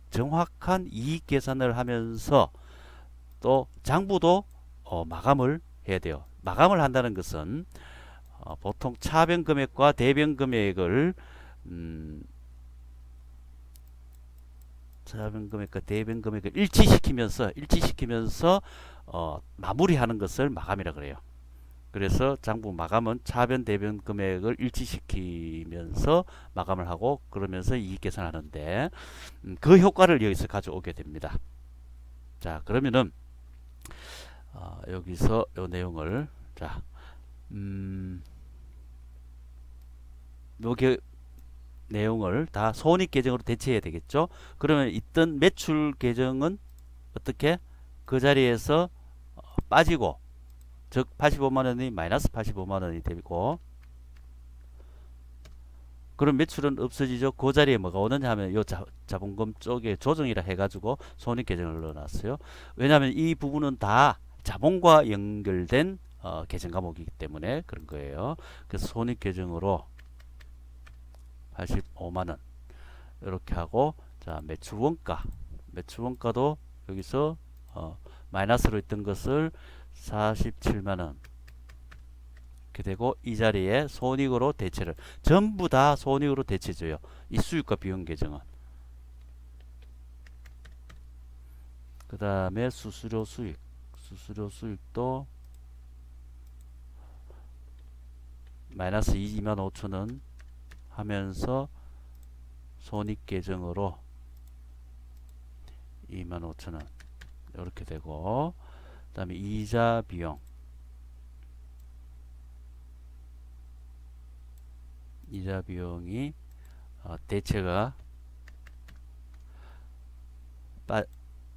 정확한 이익 계산을 하면서 또 장부도 마감을 해야 돼요. 마감을 한다는 것은 보통 차변 금액과 대변 금액을 차변 금액과 대변 금액을 일치시키면서 마무리하는 것을 마감이라 그래요. 그래서 장부 마감은 차변 대변 금액을 일치시키면서 마감을 하고 그러면서 이익 계산하는데 그 효과를 여기서 가져오게 됩니다. 자 그러면은 여기서 이 내용을 자 요게 내용을 다 손익 계정으로 대체해야 되겠죠. 그러면 있던 매출 계정은 어떻게 그 자리에서 빠지고 즉 85만원이 마이너스 85만원이 되고 그럼 매출은 없어지죠. 그 자리에 뭐가 오느냐 하면 요 자본금 쪽에 조정이라 해가지고 손익 계정을 넣어놨어요. 왜냐하면 이 부분은 다 자본과 연결된 계정 과목이기 때문에 그런 거예요. 그래서 손익 계정으로 85만원 이렇게 하고 자 매출 원가도 여기서 마이너스로 있던 것을 47만원 이렇게 되고 이 자리에 손익으로 대체를 전부 다 손익으로 대체줘요. 이 수익과 비용 계정은. 그 다음에 수수료 수익도 마이너스 25,000원 하면서 손익 계정으로 25,000원 이렇게 되고 그 다음에 이자 비용이 대체가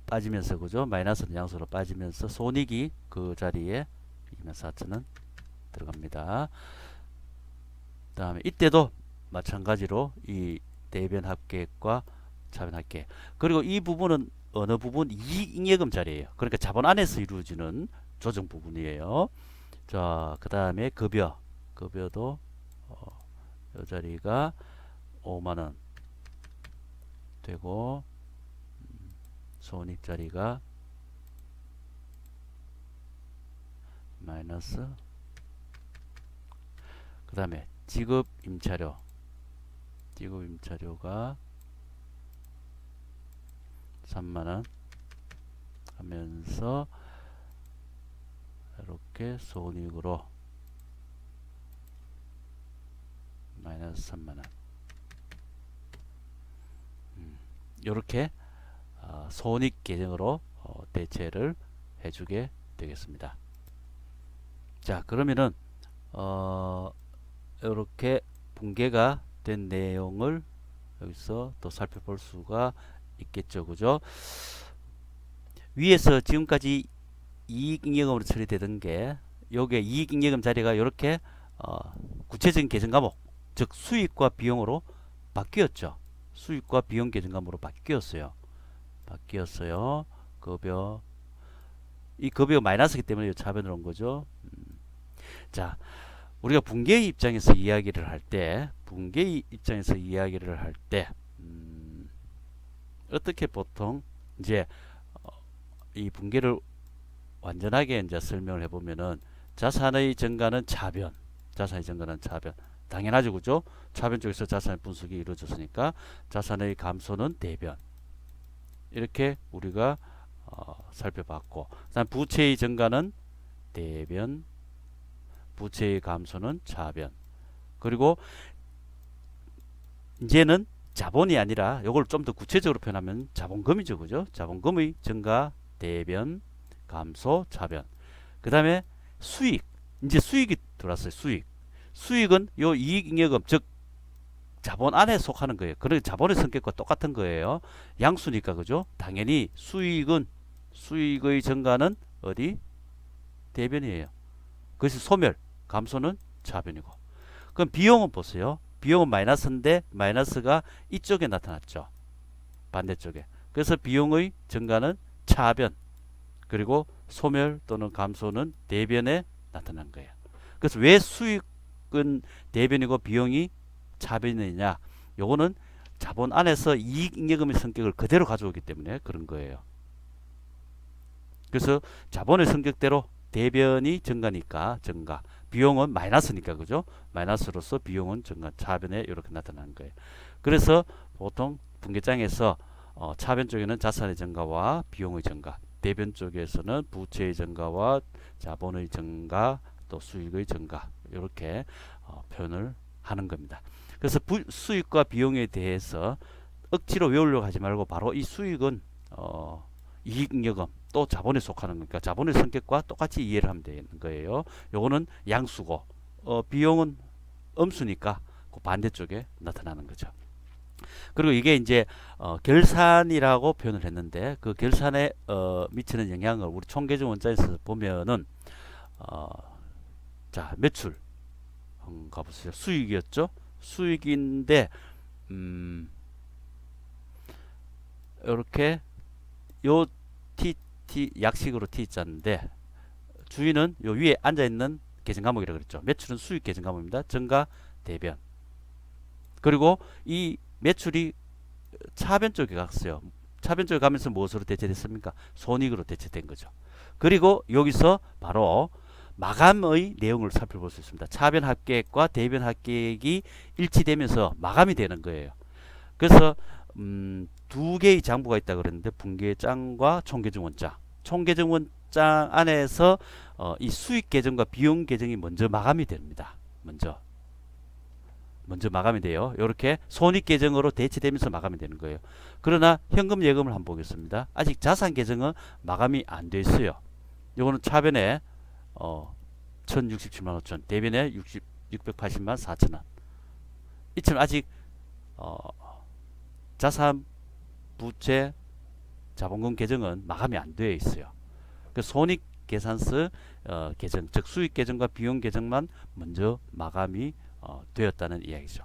빠지면서 그죠? 마이너스 양수로 빠지면서 손익이 그 자리에 24,000원 들어갑니다. 그 다음에 이때도 마찬가지로 이 대변 합계액과 차변 합계액 그리고 이 부분은 어느 부분 이익잉여금 자리예요. 그러니까 자본 안에서 이루어지는 조정 부분이에요. 자, 그 다음에 급여도 이 자리가 5만원 되고 손익 자리가 마이너스 그 다음에 지급 임차료가 3만원 하면서 이렇게 손익으로 마이너스 3만원 이렇게 손익 계정으로 대체를 해주게 되겠습니다. 자 그러면은 이렇게 붕괴가 된 내용을 여기서 또 살펴볼 수가 있겠죠. 그죠? 위에서 지금까지 이익잉여금으로 처리되던 게 요게 이익잉여금 자리가 이렇게 구체적인 계정 과목 즉 수익과 비용으로 바뀌었죠. 수익과 비용 계정 과목으로 바뀌었어요. 급여 이 급여가 마이너스이기 때문에 차변으로 온 거죠. 자 우리가 붕괴 입장에서 이야기를 할 때 어떻게 보통 이제 이 붕괴를 완전하게 이제 설명을 해보면은 자산의 증가는 차변 당연하죠. 그죠? 차변 쪽에서 자산의 분석이 이루어졌으니까 자산의 감소는 대변 이렇게 우리가 살펴봤고 그다음 부채의 증가는 대변 부채의 감소는 차변 그리고 이제는 자본이 아니라 요걸 좀 더 구체적으로 표현하면 자본금이죠. 그죠? 자본금의 증가, 대변, 감소, 차변. 그 다음에 수익. 이제 수익이 들어왔어요. 수익. 수익은 요 이익잉여금, 즉 자본 안에 속하는 거예요. 그런 자본의 성격과 똑같은 거예요. 양수니까 그죠? 당연히 수익의 증가는 어디? 대변이에요. 그것이 소멸, 감소는 차변이고. 그럼 비용은 보세요. 비용은 마이너스인데 마이너스가 이쪽에 나타났죠. 반대쪽에. 그래서 비용의 증가는 차변, 그리고 소멸 또는 감소는 대변에 나타난 거예요. 그래서 왜 수익은 대변이고 비용이 차변이냐? 요거는 자본 안에서 이익잉여금의 성격을 그대로 가져오기 때문에 그런 거예요. 그래서 자본의 성격대로 대변이 증가니까 증가, 비용은 마이너스니까 그죠? 마이너스로서 비용은 증가, 차변에 이렇게 나타나는 거예요. 그래서 보통 분계장에서 차변 쪽에는 자산의 증가와 비용의 증가, 대변 쪽에서는 부채의 증가와 자본의 증가, 또 수익의 증가 이렇게 표현을 하는 겁니다. 그래서 수익과 비용에 대해서 억지로 외우려고 하지 말고 바로 이 수익은 이익잉여금 또 자본에 속하는 거니까 자본의 성격과 똑같이 이해를 하면 되는 거예요. 요거는 양수고 비용은 음수니까 그 반대쪽에 나타나는 거죠. 그리고 이게 이제 결산이라고 표현을 했는데 그 결산에 미치는 영향을 우리 총계정 원자에서 보면은 자 매출 한번 가보세요. 수익이었죠. 수익인데 이렇게 요 T 약식으로 T자인데 주인은 요 위에 앉아있는 계정 과목이라고 그랬죠. 매출은 수익 계정 과목입니다. 증가 대변. 그리고 이 매출이 차변 쪽에 갔어요. 차변 쪽에 가면서 무엇으로 대체됐습니까? 손익으로 대체된 거죠. 그리고 여기서 바로 마감의 내용을 살펴볼 수 있습니다. 차변 합계액과 대변 합계액이 일치되면서 마감이 되는 거예요. 그래서 두 개의 장부가 있다 그랬는데 분계장과 총계정원장. 총계정원장 안에서 이 수익 계정과 비용 계정이 먼저 마감이 됩니다. 먼저 마감이 돼요. 이렇게 손익 계정으로 대체되면서 마감이 되는 거예요. 그러나 현금 예금을 한번 보겠습니다. 아직 자산 계정은 마감이 안 돼 있어요. 이거는 차변에 1067만 5천, 대변에 680만 4천 원. 이처럼 아직 자산, 부채, 자본금 계정은 마감이 안 되어 있어요. 그 손익 계산서 계정, 즉 수익 계정과 비용 계정만 먼저 마감이 되었다는 이야기죠.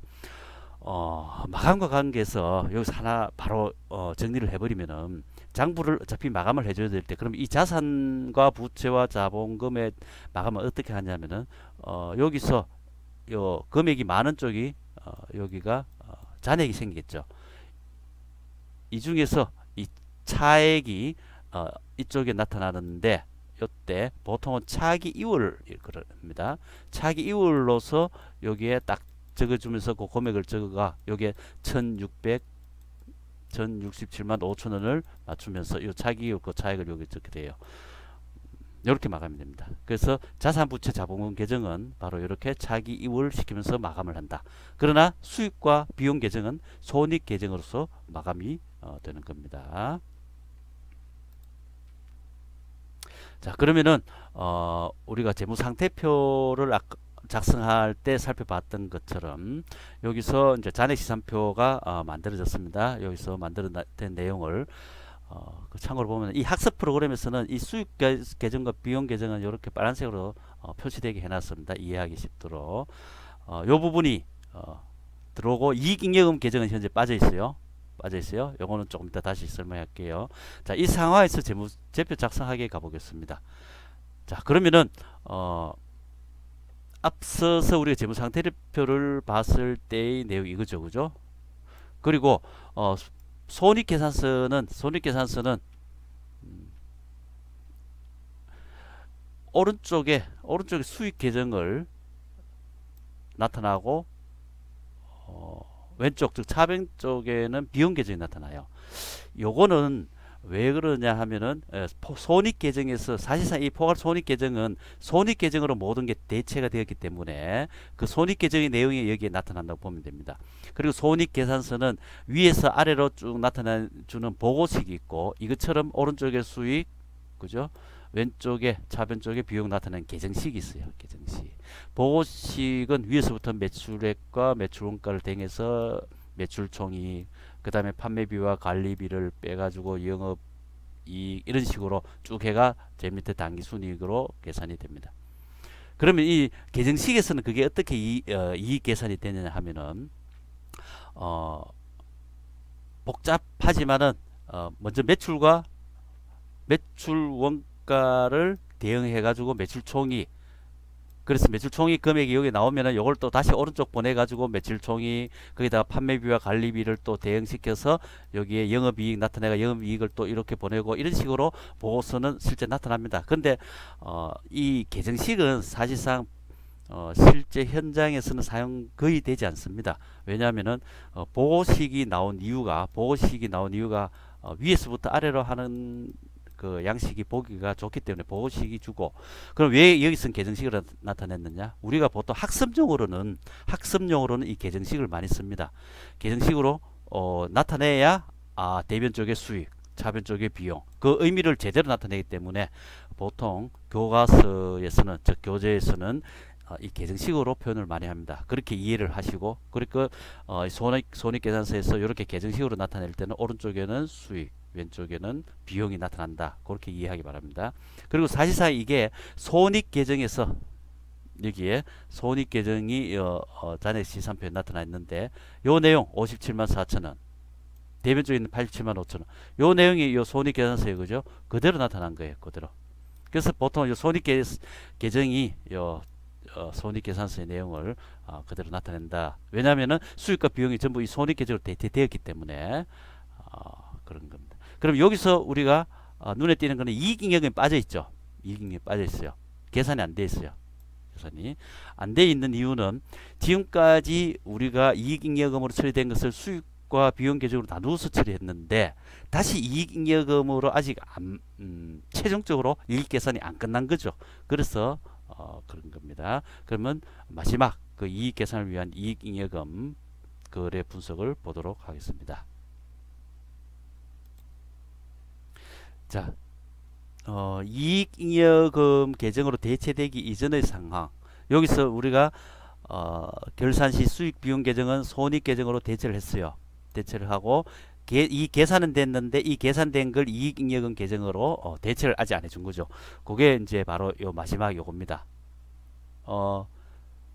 마감과 관계해서 여기서 하나 바로 정리를 해버리면은 장부를 어차피 마감을 해줘야 될 때 그럼 이 자산과 부채와 자본금의 마감을 어떻게 하냐면은 여기서 요 금액이 많은 쪽이 여기가 잔액이 생기겠죠. 이 중에서 이 차액이 이쪽에 나타나는데 이때 보통은 차기 이월 그럽니다. 차기 이월로서 여기에 딱 적어주면서 그 금액을 적어가 여기에 1067만 5천 원을 맞추면서 이 차기 이월 그 차액을 여기 적게 돼요. 이렇게 마감이 됩니다. 그래서 자산부채 자본금 계정은 바로 이렇게 차기 이월 시키면서 마감을 한다. 그러나 수익과 비용 계정은 손익 계정으로서 마감이 되는 겁니다. 자 그러면은 우리가 재무상태표를 작성할 때 살펴봤던 것처럼 여기서 이제 잔액시산표가 만들어졌습니다. 여기서 만들어낸 내용을 참고로 보면 이 학습 프로그램에서는 이 수익 계정과 비용 계정은 이렇게 빨간색으로 표시되게 해놨습니다. 이해하기 쉽도록 이 부분이 들어오고 이익잉여금 계정은 현재 빠져 있어요. 요거는 조금 이따 다시 설명할게요. 자, 이 상황에서 재무제표 작성하기에 가보겠습니다. 자, 그러면은 앞서서 우리가 재무상태표를 봤을 때의 내용이 이거죠, 그죠? 그리고 손익계산서는 오른쪽에 수익 계정을 나타나고 왼쪽 즉 차변 쪽에는 비용 계정이 나타나요. 요거는 왜 그러냐 하면은 손익 계정에서 사실상 이 포괄 손익 계정은 손익 계정으로 모든 게 대체가 되었기 때문에 그 손익 계정의 내용이 여기에 나타난다고 보면 됩니다. 그리고 손익 계산서는 위에서 아래로 쭉 나타나 주는 보고식이 있고 이것처럼 오른쪽에 수익, 그죠? 왼쪽에 차변 쪽에 비용 나타내는 계정식이 있어요. 계정식. 보고식은 위에서부터 매출액과 매출원가를 댕해서 매출총익, 그 다음에 판매비와 관리비를 빼가지고 영업 이익 이런 식으로 쭉 해가 제 밑에 당기순이익으로 계산이 됩니다. 그러면 이 계정식에서는 그게 어떻게 이익 계산이 되느냐 하면은 복잡하지만은 먼저 매출과 매출 원가를 대응해 가지고 매출 총익, 그래서 매출 총익 금액이 여기 나오면은 이걸 또 다시 오른쪽 보내 가지고 매출 총익 거기다가 판매비와 관리비를 또 대응시켜서 여기에 영업이익 나타내가 영업이익을 또 이렇게 보내고 이런 식으로 보고서는 실제 나타납니다. 근데 이 계정식은 사실상 실제 현장에서는 사용 거의 되지 않습니다. 왜냐하면은 보고식이 나온 이유가 위에서부터 아래로 하는 그 양식이 보기가 좋기 때문에 보고식이 주고, 그럼 왜 여기서는 계정식을 나타냈느냐? 우리가 보통 학습용으로는 이 계정식을 많이 씁니다. 계정식으로 나타내야 대변 쪽의 수익, 차변 쪽의 비용, 그 의미를 제대로 나타내기 때문에 보통 교과서에서는, 즉 교재에서는 이 계정식으로 표현을 많이 합니다. 그렇게 이해를 하시고, 그러니까 손익계산서에서 이렇게 계정식으로 나타낼 때는 오른쪽에는 수익, 왼쪽에는 비용이 나타난다. 그렇게 이해하기 바랍니다. 그리고 사실상 이게 손익계정에서 여기에 손익계정이 잔액시산표에 나타나 있는데 요 내용 57만 4천원, 대변 쪽에 있는 87만 5천원, 요 내용이 요 손익계산서에 그죠? 그대로 나타난 거예요. 그대로. 그래서 보통 요 손익계정이 손익계산서의 내용을 그대로 나타낸다. 왜냐하면은 수익과 비용이 전부 이 손익계정으로 되었기 때문에 그런 겁니다. 그럼 여기서 우리가 눈에 띄는 거는 이익잉여금이 빠져 있죠. 이익잉여금이 빠져 있어요. 계산이 안 돼 있어요. 계산이 안 돼 있는 이유는 지금까지 우리가 이익잉여금으로 처리된 것을 수익과 비용 계정으로 나누어서 처리했는데 다시 이익잉여금으로 아직 최종적으로 이익 계산이 안 끝난 거죠. 그래서 그런 겁니다. 그러면 마지막 그 이익 계산을 위한 이익잉여금 거래 분석을 보도록 하겠습니다. 자, 이익잉여금 계정으로 대체되기 이전의 상황. 여기서 우리가 결산시 수익비용 계정은 손익계정으로 대체를 했어요. 대체를 하고 이 계산은 됐는데 이 계산된 걸 이익잉여금 계정으로 대체를 아직 안 해준 거죠. 그게 이제 바로 요 마지막 요겁니다.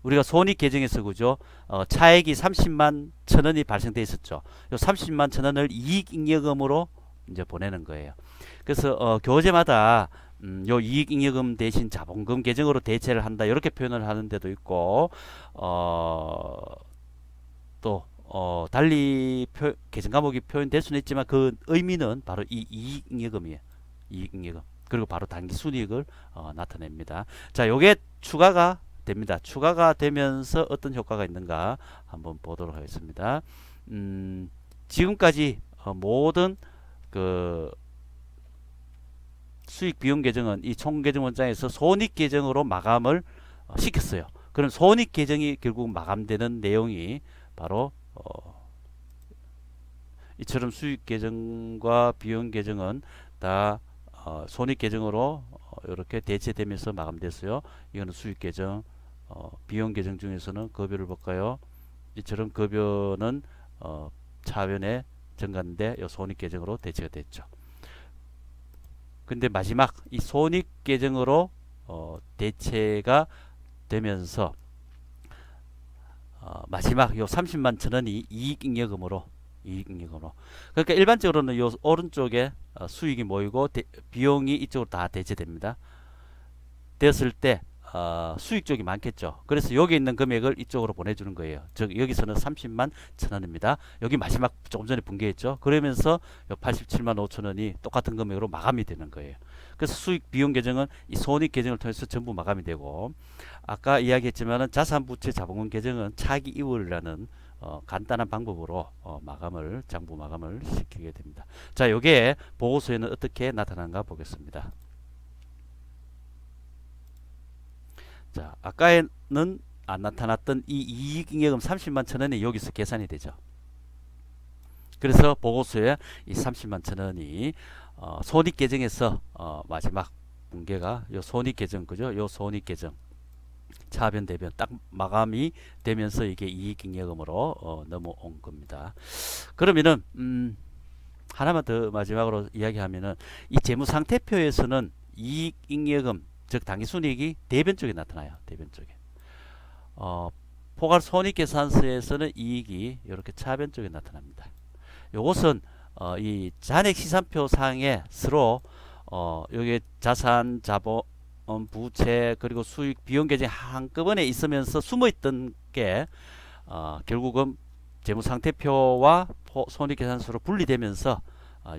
우리가 손익계정에서 그죠? 차액이 30만 천원이 발생돼 있었죠. 요 30만 천원을 이익잉여금으로 이제 보내는 거예요. 그래서 교재마다 요 이익잉여금 대신 자본금 계정으로 대체를 한다 이렇게 표현을 하는 데도 있고 또 달리 계정 과목이 표현될 수는 있지만 그 의미는 바로 이 이익잉여금이에요. 이익잉여금. 그리고 바로 단기순이익을 나타냅니다. 자, 요게 추가가 됩니다. 추가가 되면서 어떤 효과가 있는가 한번 보도록 하겠습니다. 지금까지 모든 그 수익 비용 계정은 이 총 계정 원장에서 손익 계정으로 마감을 시켰어요. 그럼 손익 계정이 결국 마감되는 내용이 바로 이처럼 수익 계정과 비용 계정은 다 손익 계정으로 이렇게 대체되면서 마감됐어요. 이거는 수익 계정, 비용 계정 중에서는 급여를 볼까요? 이처럼 급여는 차변에 증가인데 이 손익 계정으로 대체가 됐죠. 근데 마지막 이 손익 계정으로 대체가 되면서 마지막 요 30만 천원이 이익잉여금으로 그러니까 일반적으로는 요 오른쪽에 수익이 모이고 비용이 이쪽으로 다 대체됩니다. 되었을 때 수익 쪽이 많겠죠. 그래서 여기 있는 금액을 이쪽으로 보내주는 거예요. 즉 여기서는 30만 천원입니다. 여기 마지막 조금 전에 분개했죠. 그러면서 87만 5천원이 똑같은 금액으로 마감이 되는 거예요. 그래서 수익 비용 계정은 이 손익 계정을 통해서 전부 마감이 되고, 아까 이야기했지만은 자산부채 자본금 계정은 차기 이월이라는 간단한 방법으로 장부 마감을 시키게 됩니다. 자, 요게 보고서에는 어떻게 나타나는가 보겠습니다. 자, 아까는 안 나타났던 이 이익잉여금 30만 천 원이 여기서 계산이 되죠. 그래서 보고서에 이 30만 천 원이 손익계정에서 마지막 분계가 요 손익계정, 그죠? 요 손익계정 차변 대변 딱 마감이 되면서 이게 이익잉여금으로 넘어온 겁니다. 그러면은 하나만 더 마지막으로 이야기하면은 이 재무상태표에서는 이익잉여금 즉 당기순이익이 대변 쪽에 나타나요. 대변 쪽에. 포괄 손익계산서에서는 이익이 이렇게 차변 쪽에 나타납니다. 요것은 이 잔액 시산표 상에 서로 여기 자산, 자본, 부채 그리고 수익, 비용 계정이 한꺼번에 있으면서 숨어있던 게 결국은 재무상태표와 손익계산서로 분리되면서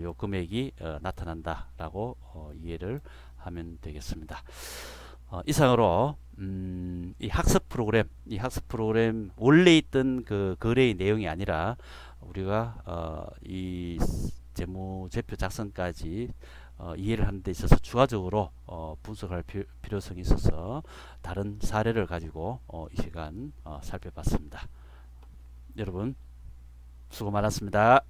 요 금액이 나타난다라고 이해를 하면 되겠습니다. 이상으로 이 학습 프로그램 원래 있던 그 거래의 내용이 아니라 우리가 이 재무제표 작성까지 이해를 하는 데 있어서 추가적으로 분석할 필요성이 있어서 다른 사례를 가지고 이 시간 살펴봤습니다. 여러분 수고 많았습니다.